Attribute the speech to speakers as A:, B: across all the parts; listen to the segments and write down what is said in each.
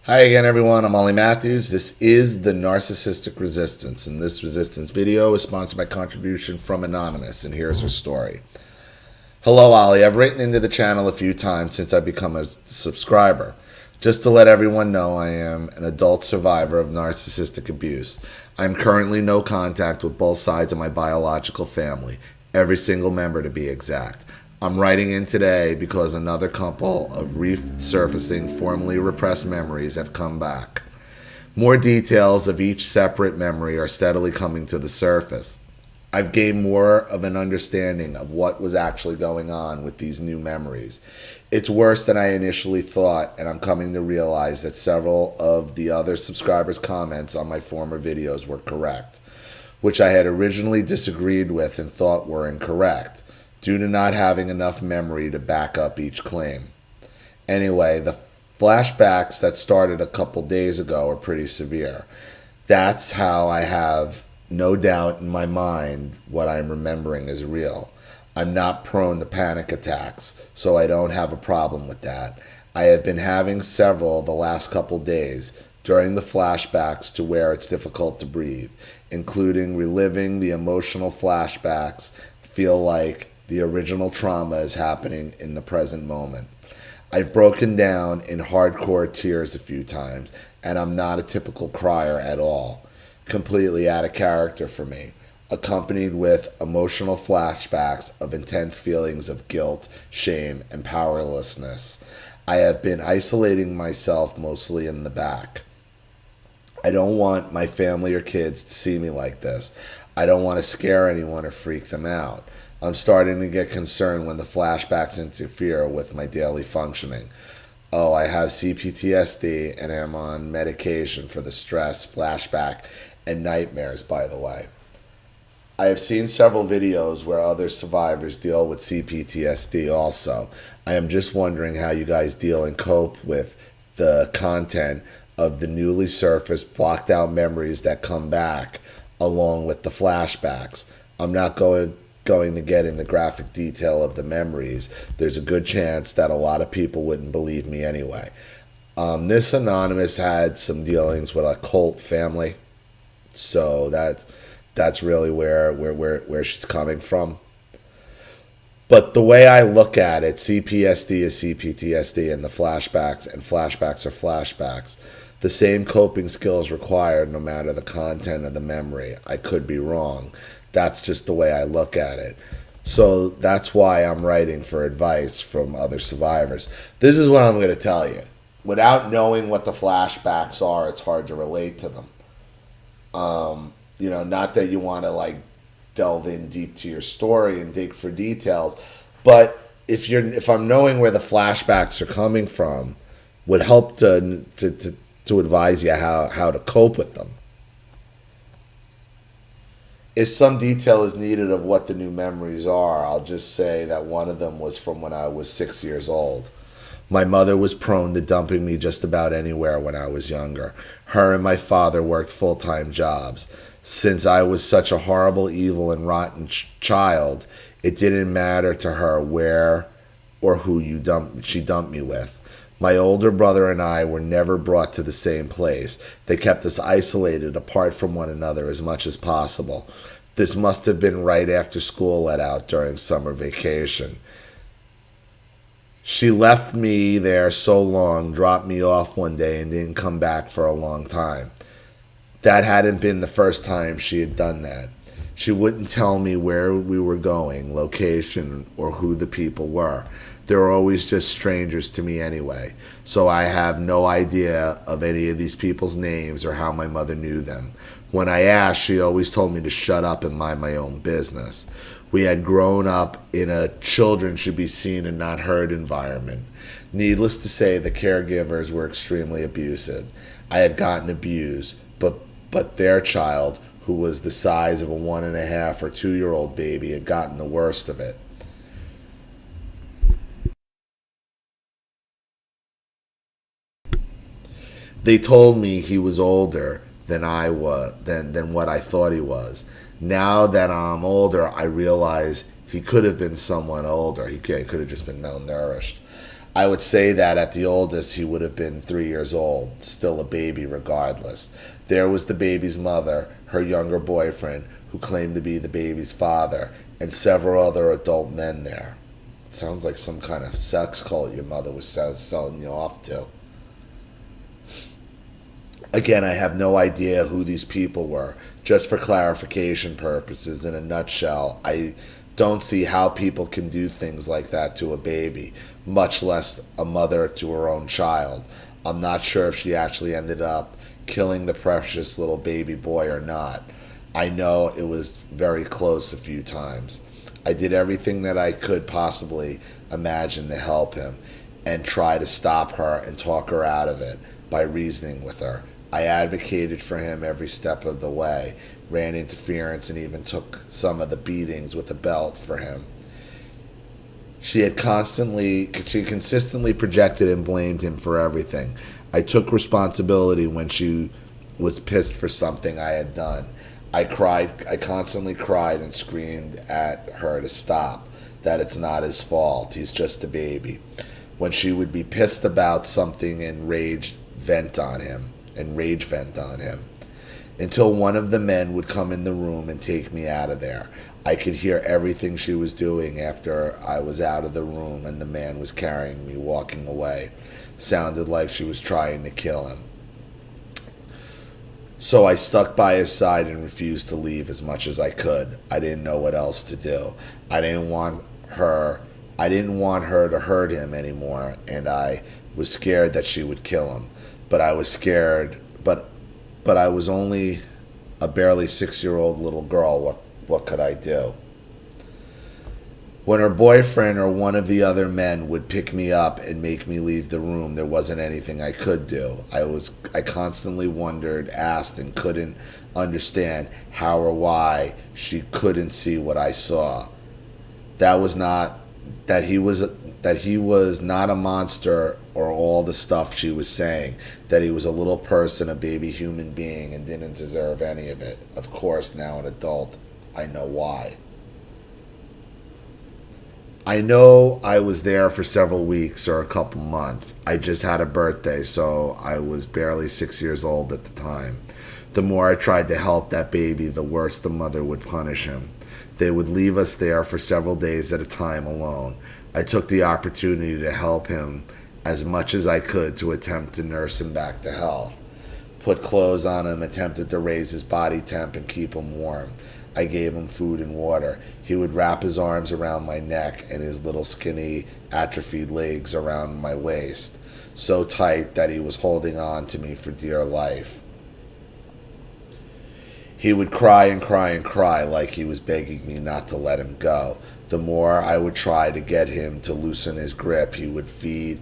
A: Hi again, everyone. I'm Ollie Matthews. This is the Narcissistic Resistance, and this resistance video is sponsored by contribution from Anonymous, and here's her story. Hello, Ollie. I've written into the channel a few times since I've become a subscriber. Just to let everyone know, I am an adult survivor of narcissistic abuse. I'm currently no contact with both sides of my biological family, every single member to be exact. I'm writing in today because another couple of resurfacing formerly repressed memories have come back. More details of each separate memory are steadily coming to the surface. I've gained more of an understanding of what was actually going on with these new memories. It's worse than I initially thought, and I'm coming to realize that several of the other subscribers' comments on my former videos were correct, which I had originally disagreed with and thought were incorrect, due to not having enough memory to back up each claim. Anyway, the flashbacks that started a couple days ago are pretty severe. That's how I have no doubt in my mind what I'm remembering is real. I'm not prone to panic attacks, so I don't have a problem with that. I have been having several the last couple days during the flashbacks to where it's difficult to breathe, including reliving the emotional flashbacks, feel like the original trauma is happening in the present moment. I've broken down in hardcore tears a few times, and I'm not a typical crier at all. Completely out of character for me, accompanied with emotional flashbacks of intense feelings of guilt, shame, and powerlessness. I have been isolating myself mostly in the back. I don't want my family or kids to see me like this. I don't want to scare anyone or freak them out. I'm starting to get concerned when the flashbacks interfere with my daily functioning. Oh, I have CPTSD and am on medication for the stress, flashback, and nightmares, by the way. I have seen several videos where other survivors deal with CPTSD also. I am just wondering how you guys deal and cope with the content of the newly surfaced, blocked out memories that come back along with the flashbacks. I'm not going to get in the graphic detail of the memories. There's a good chance that a lot of people wouldn't believe me anyway. This Anonymous had some dealings with a cult family, so that's really where she's coming from. But the way I look at it, CPSD is CPTSD, and flashbacks are flashbacks. The same coping skills required no matter the content of the memory. I could be wrong. That's just the way I look at it. So that's why I'm writing for advice from other survivors. This is what I'm going to tell you. Without knowing what the flashbacks are, it's hard to relate to them. Not that you want to delve in deep to your story and dig for details, but if I'm knowing where the flashbacks are coming from, would help to advise you how to cope with them. If some detail is needed of what the new memories are, I'll just say that one of them was from when I was 6 years old. My mother was prone to dumping me just about anywhere when I was younger. Her and my father worked full-time jobs. Since I was such a horrible, evil, and rotten child, it didn't matter to her where or who she dumped me with. My older brother and I were never brought to the same place. They kept us isolated, apart from one another as much as possible. This must have been right after school let out during summer vacation. She left me there so long, dropped me off one day, and didn't come back for a long time. That hadn't been the first time she had done that. She wouldn't tell me where we were going, location, or who the people were. They were always just strangers to me anyway, so I have no idea of any of these people's names or how my mother knew them. When I asked, she always told me to shut up and mind my own business. We had grown up in a children should be seen and not heard environment. Needless to say, the caregivers were extremely abusive. I had gotten abused, but their child, who was the size of a 1.5 or 2-year-old baby, had gotten the worst of it. They told me he was older than I was, than what I thought he was. Now that I'm older, I realize he could have been someone older. He could have just been malnourished. I would say that at the oldest he would have been 3 years old, still a baby regardless. There was the baby's mother, her younger boyfriend, who claimed to be the baby's father, and several other adult men there. It sounds like some kind of sex cult your mother was selling you off to. Again, I have no idea who these people were. Just for clarification purposes, in a nutshell, I don't see how people can do things like that to a baby, much less a mother to her own child. I'm not sure if she actually ended up killing the precious little baby boy or not. I know it was very close a few times. I did everything that I could possibly imagine to help him and try to stop her and talk her out of it by reasoning with her. I advocated for him every step of the way, ran interference, and even took some of the beatings with a belt for him. She consistently projected and blamed him for everything. I took responsibility when she was pissed for something I had done. I constantly cried and screamed at her to stop, that it's not his fault, he's just a baby. When she would be pissed about something and rage vent on him, until one of the men would come in the room and take me out of there. I could hear everything she was doing after I was out of the room and the man was carrying me, walking away. Sounded like she was trying to kill him. So I stuck by his side and refused to leave as much as I could. I didn't know what else to do. I didn't want her to hurt him anymore, and I was scared that she would kill him. But I was scared, but I was only a barely 6-year-old little girl. What could I do? When her boyfriend or one of the other men would pick me up and make me leave the room, there wasn't anything I could do. I constantly wondered, asked, and couldn't understand how or why she couldn't see what I saw. That he was not a monster or all the stuff she was saying, that he was a little person, a baby human being, and didn't deserve any of it. Of course, now an adult, I know why. I know I was there for several weeks or a couple months. I just had a birthday, so I was barely 6 years old at the time. The more I tried to help that baby, the worse the mother would punish him. They would leave us there for several days at a time alone. I took the opportunity to help him as much as I could to attempt to nurse him back to health. Put clothes on him, attempted to raise his body temp and keep him warm. I gave him food and water. He would wrap his arms around my neck and his little skinny, atrophied legs around my waist, so tight that he was holding on to me for dear life. He would cry and cry and cry like he was begging me not to let him go. The more I would try to get him to loosen his grip, he would feed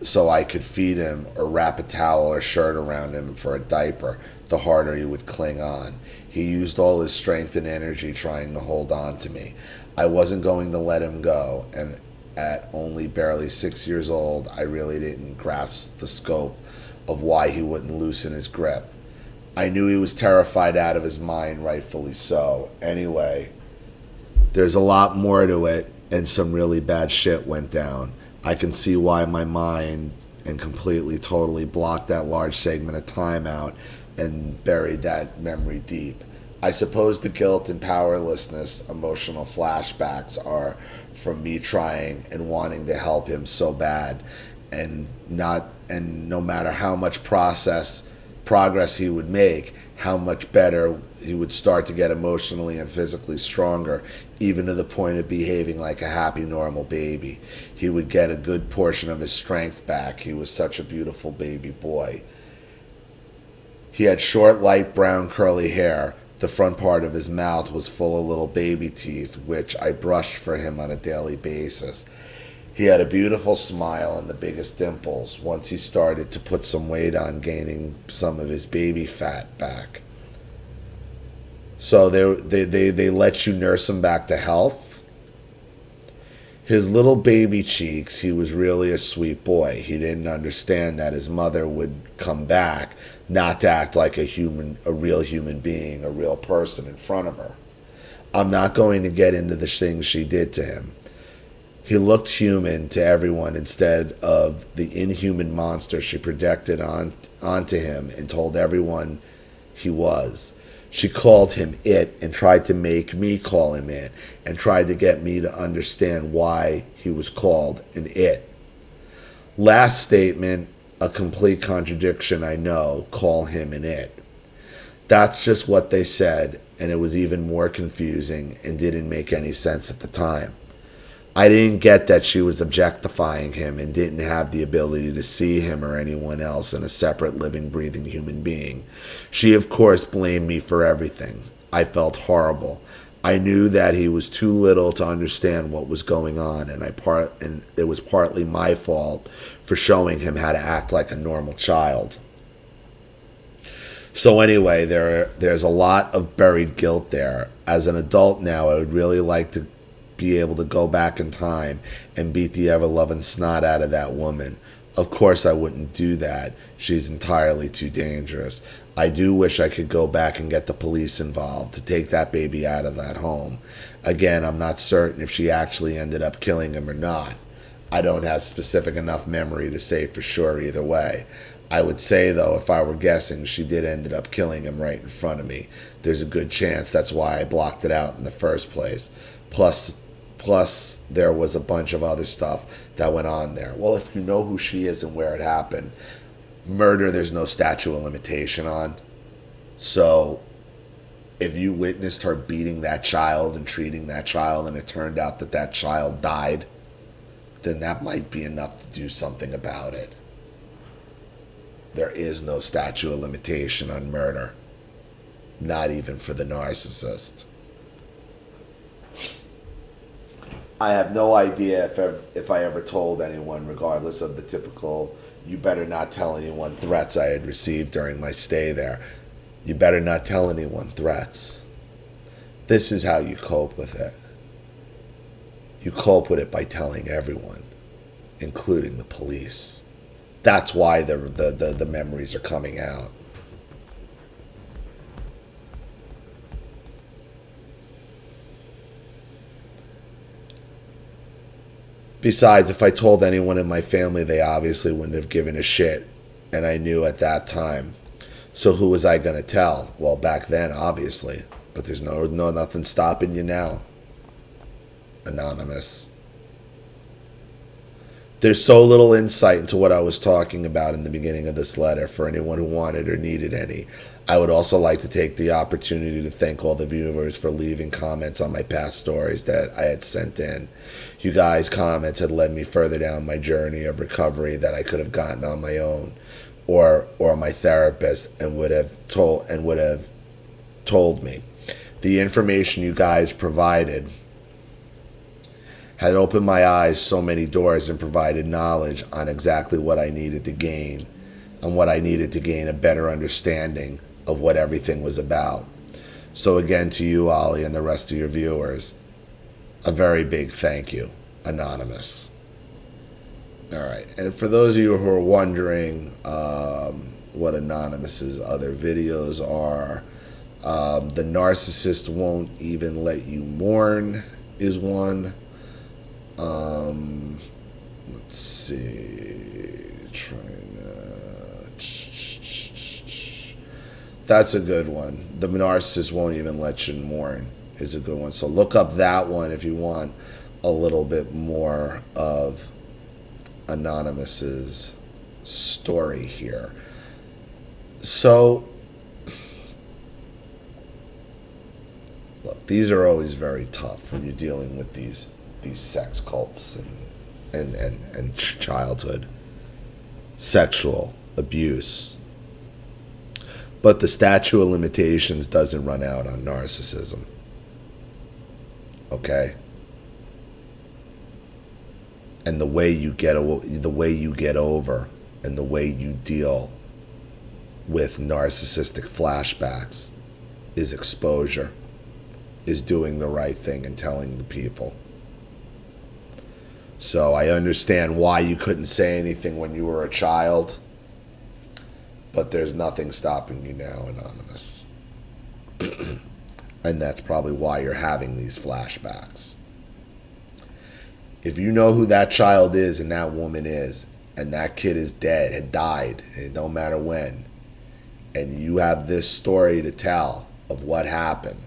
A: so I could feed him or wrap a towel or shirt around him for a diaper, the harder he would cling on. He used all his strength and energy trying to hold on to me. I wasn't going to let him go, and at only barely 6 years old, I really didn't grasp the scope of why he wouldn't loosen his grip. I knew he was terrified out of his mind, rightfully so. Anyway, there's a lot more to it, and some really bad shit went down. I can see why my mind and completely, totally blocked that large segment of time out and buried that memory deep. I suppose the guilt and powerlessness, emotional flashbacks are from me trying and wanting to help him so bad, and no matter how much progress he would make, how much better he would start to get emotionally and physically stronger, even to the point of behaving like a happy, normal baby. He would get a good portion of his strength back. He was such a beautiful baby boy. He had short, light brown, curly hair. The front part of his mouth was full of little baby teeth, which I brushed for him on a daily basis. He had a beautiful smile and the biggest dimples once he started to put some weight on, gaining some of his baby fat back. So they let you nurse him back to health? His little baby cheeks, he was really a sweet boy. He didn't understand that his mother would come back, not to act like a real human being, a real person in front of her. I'm not going to get into the things she did to him. He looked human to everyone instead of the inhuman monster she projected onto him and told everyone he was. She called him it and tried to make me call him it and tried to get me to understand why he was called an it. Last statement, a complete contradiction, I know. Call him an it. That's just what they said, and it was even more confusing and didn't make any sense at the time. I didn't get that she was objectifying him and didn't have the ability to see him or anyone else in a separate living, breathing human being. She, of course, blamed me for everything. I felt horrible. I knew that he was too little to understand what was going on, and it was partly my fault for showing him how to act like a normal child. So anyway, there's a lot of buried guilt there. As an adult now, I would really like to be able to go back in time and beat the ever-loving snot out of that woman. Of course I wouldn't do that. She's entirely too dangerous. I do wish I could go back and get the police involved to take that baby out of that home. Again, I'm not certain if she actually ended up killing him or not. I don't have specific enough memory to say for sure either way. I would say, though, if I were guessing, she did end up killing him right in front of me. There's a good chance that's why I blocked it out in the first place. Plus, there was a bunch of other stuff that went on there. Well, if you know who she is and where it happened, murder there's no statute of limitation on. So if you witnessed her beating that child and treating that child and it turned out that that child died, then that might be enough to do something about it. There is no statute of limitation on murder. Not even for the narcissist. I have no idea if I ever told anyone, regardless of the typical "you better not tell anyone" threats I had received during my stay there. You better not tell anyone threats. This is how you cope with it. You cope with it by telling everyone, including the police. That's why the memories are coming out. Besides, if I told anyone in my family, they obviously wouldn't have given a shit, and I knew at that time. So who was I going to tell? Well, back then, obviously. But there's nothing stopping you now. Anonymous. There's so little insight into what I was talking about in the beginning of this letter for anyone who wanted or needed any. I would also like to take the opportunity to thank all the viewers for leaving comments on my past stories that I had sent in. You guys' comments had led me further down my journey of recovery that I could have gotten on my own, or my therapist, and would have told me. The information you guys provided had opened my eyes so many doors and provided knowledge on exactly what I needed to gain, and what I needed to gain a better understanding of what everything was about. So again, to you, Ollie, and the rest of your viewers, a very big thank you, Anonymous. All right, and for those of you who are wondering what Anonymous's other videos are, The Narcissist Won't Even Let You Mourn is one. Let's see, that's a good one. The Narcissist Won't Even Let You Mourn is a good one. So look up that one if you want a little bit more of Anonymous's story here. So, look, these are always very tough when you're dealing with these sex cults and childhood sexual abuse. But the statute of limitations doesn't run out on narcissism. Okay? And the way you get over and the way you deal with narcissistic flashbacks is exposure, is doing the right thing and telling the people. So I understand why you couldn't say anything when you were a child, but there's nothing stopping you now, Anonymous. And that's probably why you're having these flashbacks. If you know who that child is and that woman is, and that kid is dead, had died, and it don't matter when, and you have this story to tell of what happened,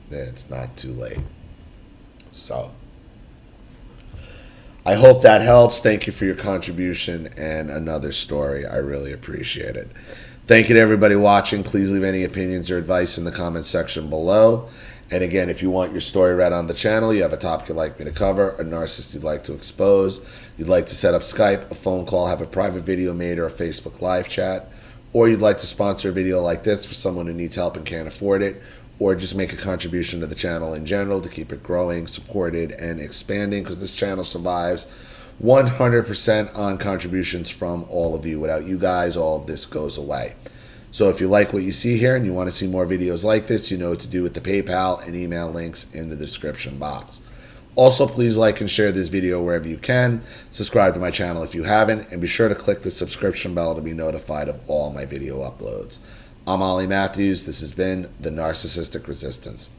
A: then it's not too late. So I hope that helps. Thank you for your contribution and another story. I really appreciate it. Thank you to everybody watching. Please leave any opinions or advice in the comments section below. And again, if you want your story read on the channel, you have a topic you'd like me to cover, a narcissist you'd like to expose, you'd like to set up Skype, a phone call, have a private video made, or a Facebook live chat, or you'd like to sponsor a video like this for someone who needs help and can't afford it, or just make a contribution to the channel in general to keep it growing, supported, and expanding, because this channel survives 100% on contributions from all of you. Without you guys, all of this goes away. So if you like what you see here and you want to see more videos like this, you know what to do with the PayPal and email links in the description box. Also, please like and share this video wherever you can. Subscribe to my channel if you haven't, and be sure to click the subscription bell to be notified of all my video uploads. I'm Ollie Matthews. This has been The Narcissistic Resistance.